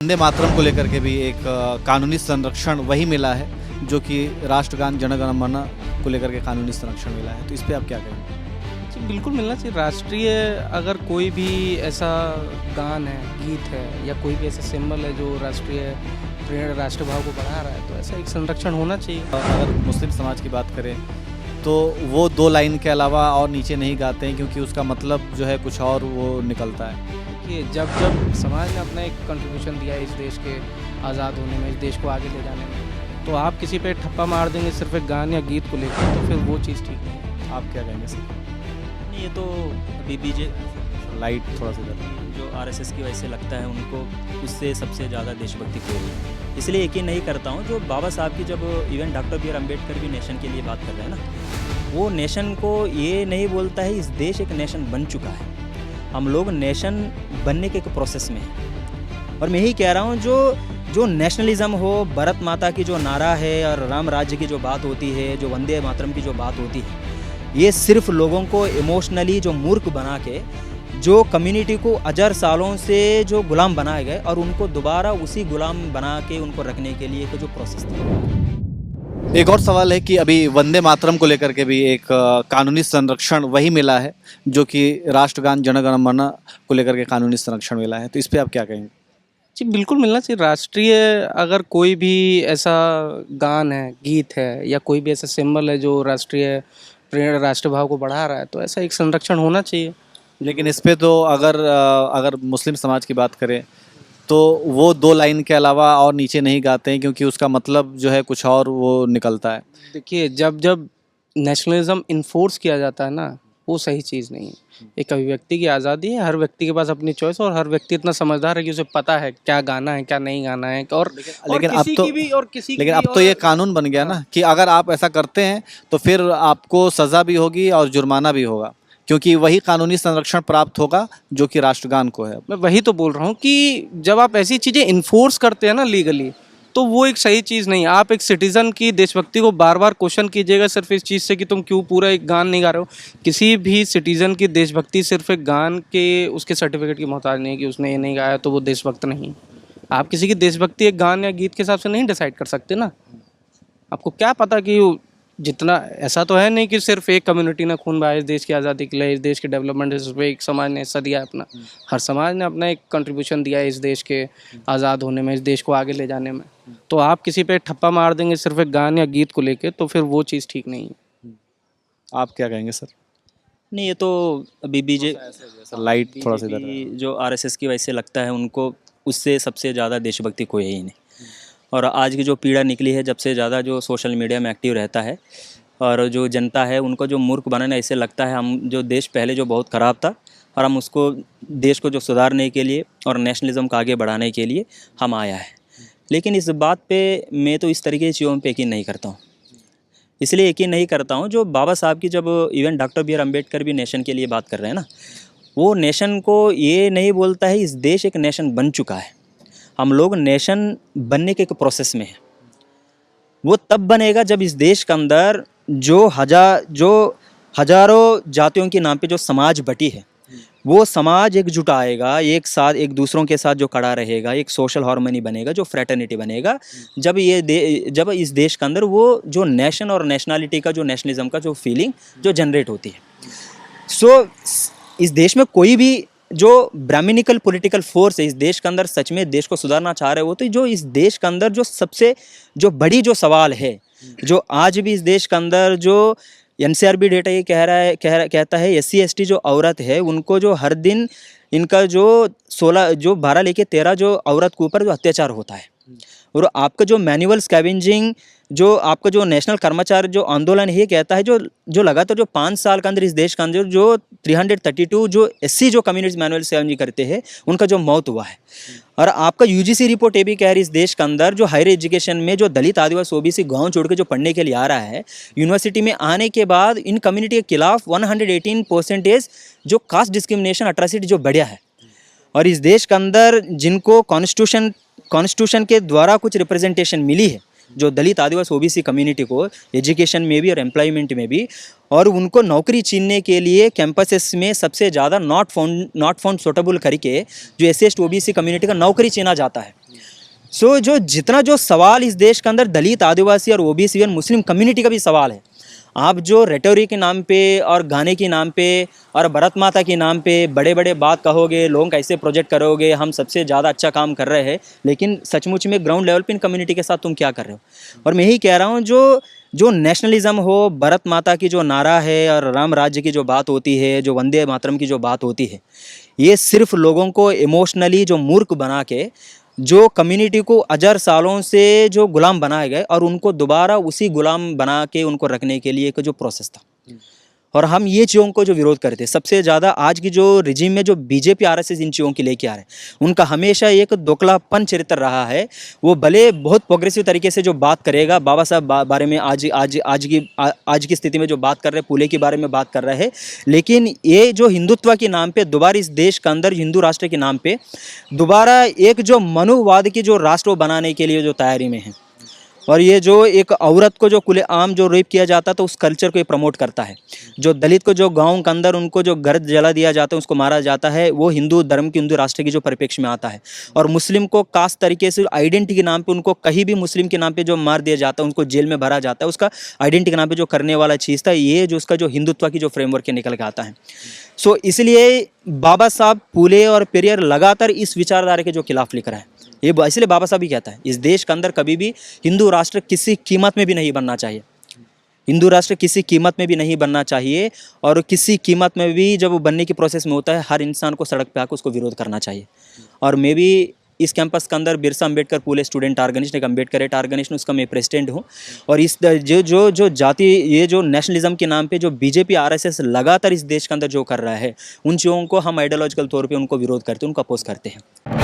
वंदे मातरम को लेकर के भी एक कानूनी संरक्षण वही मिला है जो कि राष्ट्रगान जन गण मन को लेकर के कानूनी संरक्षण मिला है। तो इस पे आप क्या कहेंगे? जी बिल्कुल मिलना चाहिए। राष्ट्रीय अगर कोई भी ऐसा गान है, गीत है या कोई भी ऐसा सिंबल है जो राष्ट्रीय प्रेरणा, राष्ट्रभाव को बढ़ा रहा है, तो ऐसा एक संरक्षण होना चाहिए। अगर मुस्लिम समाज की बात करें तो वो 2 लाइन के अलावा और नीचे नहीं गाते हैं क्योंकि उसका मतलब जो है कुछ और वो निकलता है। कि जब जब समाज ने अपना एक कंट्रीब्यूशन दिया है इस देश के आज़ाद होने में, इस देश को आगे ले जाने में, तो आप किसी पे ठप्पा मार देंगे सिर्फ एक गान या गीत को लेकर, तो फिर वो चीज़ ठीक नहीं है। आप क्या कहेंगे सर? नहीं, ये तो अभी लाइट थोड़ा सा इधर। जो आरएसएस की वजह से लगता है उनको, उससे सबसे ज़्यादा देशभक्ति कोई नहीं है। इसलिए यकीन नहीं करता हूँ जो बाबा साहब की, जब even doctor B R Ambedkar भी नेशन के लिए बात कर रहे हैं ना, वो नेशन को ये नहीं बोलता है इस देश एक नेशन बन चुका है, हम लोग नेशन बनने के एक प्रोसेस में हैं। और मैं यही कह रहा हूँ जो नेशनलिज्म हो, भारत माता की जो नारा है और राम राज्य की जो बात होती है, जो वंदे मातरम की जो बात होती है, ये सिर्फ लोगों को इमोशनली जो मूर्ख बना के, जो कम्युनिटी को हजार सालों से जो गुलाम बनाए गए और उनको दोबारा उसी गुलाम बना के उनको रखने के लिए जो प्रोसेस था। एक और सवाल है कि अभी वंदे मातरम को लेकर के भी एक कानूनी संरक्षण वही मिला है जो कि राष्ट्रगान जन गण मन को लेकर के कानूनी संरक्षण मिला है। तो इस पे आप क्या कहेंगे? जी बिल्कुल मिलना चाहिए। राष्ट्रीय अगर कोई भी ऐसा गान है, गीत है या कोई भी ऐसा सिंबल है जो राष्ट्रीय प्रेरणा, राष्ट्रभाव को बढ़ा रहा है, तो ऐसा एक संरक्षण होना चाहिए। लेकिन इस पे तो अगर मुस्लिम समाज की बात करें तो वो 2 लाइन के अलावा और नीचे नहीं गाते हैं क्योंकि उसका मतलब जो है कुछ और वो निकलता है। देखिए, जब जब नेशनलिज्म इन्फोर्स किया जाता है ना, वो सही चीज़ नहीं है। एक अभिव्यक्ति की आज़ादी है, हर व्यक्ति के पास अपनी चॉइस, और हर व्यक्ति इतना समझदार है कि उसे पता है क्या गाना है, क्या नहीं गाना है। और लेकिन अब तो ये कानून बन गया ना कि अगर आप ऐसा करते हैं तो फिर आपको सज़ा भी होगी और जुर्माना भी होगा, क्योंकि वही कानूनी संरक्षण प्राप्त होगा जो कि राष्ट्रगान को है। मैं वही तो बोल रहा हूँ कि जब आप ऐसी चीज़ें इन्फोर्स करते हैं ना लीगली, तो वो एक सही चीज़ नहीं है। आप एक सिटीज़न की देशभक्ति को बार बार क्वेश्चन कीजिएगा सिर्फ इस चीज़ से कि तुम क्यों पूरा एक गान नहीं गा रहे हो। किसी भी सिटीज़न की देशभक्ति सिर्फ एक गान के, उसके सर्टिफिकेट की मोहताज नहीं है कि उसने ये नहीं गाया तो वो देशभक्त नहीं। आप किसी की देशभक्ति एक गान या गीत के हिसाब से नहीं डिसाइड कर सकते ना। आपको क्या पता कि जितना, ऐसा तो है नहीं कि सिर्फ एक कम्युनिटी ने खून बहाया इस देश की आज़ादी के लिए, इस देश के डेवलपमेंट, इस पे एक समाज ने हिस्सा दिया है अपना। हर समाज ने अपना एक कंट्रीब्यूशन दिया है इस देश के आज़ाद होने में, इस देश को आगे ले जाने में। तो आप किसी पे ठप्पा मार देंगे सिर्फ एक गान या गीत को लेके, तो फिर वो चीज़ ठीक नहीं है। आप क्या कहेंगे सर? नहीं, ये तो अभी लाइट थोड़ा सा इधर। जो आरएसएस की वजह से लगता है उनको, उससे सबसे ज़्यादा देशभक्ति कोई है ही नहीं। और आज की जो पीढ़ा निकली है, जब से ज़्यादा जो सोशल मीडिया में एक्टिव रहता है और जो जनता है उनको जो मूर्ख बनाना, ऐसे लगता है हम जो देश पहले जो बहुत ख़राब था और हम उसको, देश को जो सुधारने के लिए और नेशनलिज्म को आगे बढ़ाने के लिए हम आया है। लेकिन इस बात पे मैं तो इस तरीके की चीज़ों पे यकीन नहीं करता हूँ। इसलिए यकीन नहीं करता हूँ जो बाबा साहब की, जब even doctor B R Ambedkar भी नेशन के लिए बात कर रहे हैं ना, वो नेशन को ये नहीं बोलता है इस देश एक नेशन बन चुका है, हम लोग नेशन बनने के एक प्रोसेस में हैं। वो तब बनेगा जब इस देश के अंदर जो हजारों जातियों के नाम पे जो समाज बटी है, वो समाज एकजुट आएगा, एक साथ एक दूसरों के साथ जो खड़ा रहेगा, एक सोशल हार्मनी बनेगा, जो फ्रेटर्निटी बनेगा, जब इस देश के अंदर वो जो नेशन और नेशनलिटी का, जो नेशनलिज्म का जो फीलिंग जो जनरेट होती है। सो इस देश में कोई भी जो ब्राह्मणिकल पॉलिटिकल फोर्स है इस देश के अंदर सच में देश को सुधारना चाह रहे हो, तो जो इस देश के अंदर जो सबसे जो बड़ी जो सवाल है, जो आज भी इस देश के अंदर जो एनसीआरबी डेटा ये कहता है SC ST जो औरत है उनको जो हर दिन इनका जो 12 लेके 13 जो औरत के ऊपर जो अत्याचार होता है। और आपका जो मैनुअल स्कैवेंजिंग, जो आपका जो नेशनल कर्मचारी जो आंदोलन है, कहता है जो लगातार जो 5 साल के अंदर इस देश के अंदर जो 332 जो SC जो कम्युनिटी मैनुअल स्कैवेंजिंग करते हैं उनका जो मौत हुआ है। और आपका UGC रिपोर्ट ये भी कह रही है इस देश के अंदर जो हायर एजुकेशन में जो दलित, आदिवासी, OBC गाँव छोड़ के जो पढ़ने के लिए आ रहा है, यूनिवर्सिटी में आने के बाद इन कम्युनिटी के खिलाफ 118% जो कास्ट डिस्क्रिमिनेशन अट्रॉसिटी जो बढ़ा है। और इस देश के अंदर जिनको कॉन्स्टिट्यूशन के द्वारा कुछ रिप्रेजेंटेशन मिली है, जो दलित, आदिवासी, OBC कम्युनिटी को एजुकेशन में भी और एम्प्लॉयमेंट में भी, और उनको नौकरी छीनने के लिए कैंपसेस में सबसे ज़्यादा नॉट फाउंड सुटेबल करके जो SC ST OBC कम्युनिटी का नौकरी छीना जाता है। सो जो जितना जो सवाल इस देश के अंदर दलित, आदिवासी और ओबीसी और मुस्लिम कम्युनिटी का भी सवाल है, आप जो रेटोरी के नाम पे और गाने के नाम पे और भारत माता के नाम पे बड़े बड़े बात कहोगे, लोगों का ऐसे प्रोजेक्ट करोगे, हम सबसे ज़्यादा अच्छा काम कर रहे हैं, लेकिन सचमुच में ग्राउंड लेवल पे इन कम्युनिटी के साथ तुम क्या कर रहे हो? और मैं यही कह रहा हूँ, जो नेशनलिज्म हो, भारत माता की जो नारा है और राम राज्य की जो बात होती है, जो वंदे मातरम की जो बात होती है, ये सिर्फ लोगों को इमोशनली जो मूर्ख बना के, जो कम्युनिटी को हजार सालों से जो गुलाम बनाए गए और उनको दोबारा उसी गुलाम बना के उनको रखने के लिए एक जो प्रोसेस था, और हम ये चीज़ों को जो विरोध करते हैं सबसे ज़्यादा आज की जो रिजीम में जो बीजेपी आरएसएस इन चीज़ों की लेके आ रहे हैं, उनका हमेशा एक दोकलापन चरित्र रहा है। वो भले बहुत प्रोग्रेसिव तरीके से जो बात करेगा, बाबा साहब बारे में आज की स्थिति में जो बात कर रहे हैं, फूले के बारे में बात कर रहे हैं, लेकिन ये जो हिंदुत्व के नाम पे दोबारा इस देश के अंदर हिंदू राष्ट्र के नाम पे दोबारा एक जो मनुवाद की जो राष्ट्र बनाने के लिए जो तैयारी में है, और ये जो एक औरत को जो खुलेआम जो रेप किया जाता है तो उस कल्चर को ये प्रमोट करता है। जो दलित को जो गांव के अंदर उनको जो घर जला दिया जाता है, उसको मारा जाता है, वो हिंदू धर्म की हिंदू राष्ट्र की जो परिप्रेक्ष्य में आता है। और मुस्लिम को कास्ट तरीके से आइडेंटिटी के नाम पे उनको कहीं भी मुस्लिम के नाम पे जो मार दिया जाता है, उनको जेल में भरा जाता है, उसका आइडेंटिटी के नाम पे जो करने वाला चीज़ था, ये जो उसका जो हिंदुत्व की जो फ्रेमवर्क के निकल के आता है। सो इसलिए बाबा साहब फूले और पेरियार लगातार इस विचारधारा के जो खिलाफ लिख रहा है। ये इसलिए बाबा साहब ही कहता है, इस देश के अंदर कभी भी हिंदू राष्ट्र किसी कीमत में भी नहीं बनना चाहिए। हिंदू राष्ट्र किसी कीमत में भी नहीं बनना चाहिए, और किसी कीमत में भी जब वो बनने की प्रोसेस में होता है, हर इंसान को सड़क पे आकर उसको विरोध करना चाहिए। और मैं भी इस कैंपस के अंदर बिरसा अम्बेडकर पूले स्टूडेंट ऑर्गेनाइजेशन, एक अम्बेडकर ऑर्गेनाइजेशन, उसका मैं प्रेसिडेंट हूँ। और इस जो जाति, ये जो नेशनलिज्म के नाम पे जो बीजेपी आरएसएस लगातार इस देश के अंदर जो कर रहा है, उन चीज़ों को हम आइडियोलॉजिकल तौर पे उनको विरोध करते हैं, उनको अपोज करते हैं।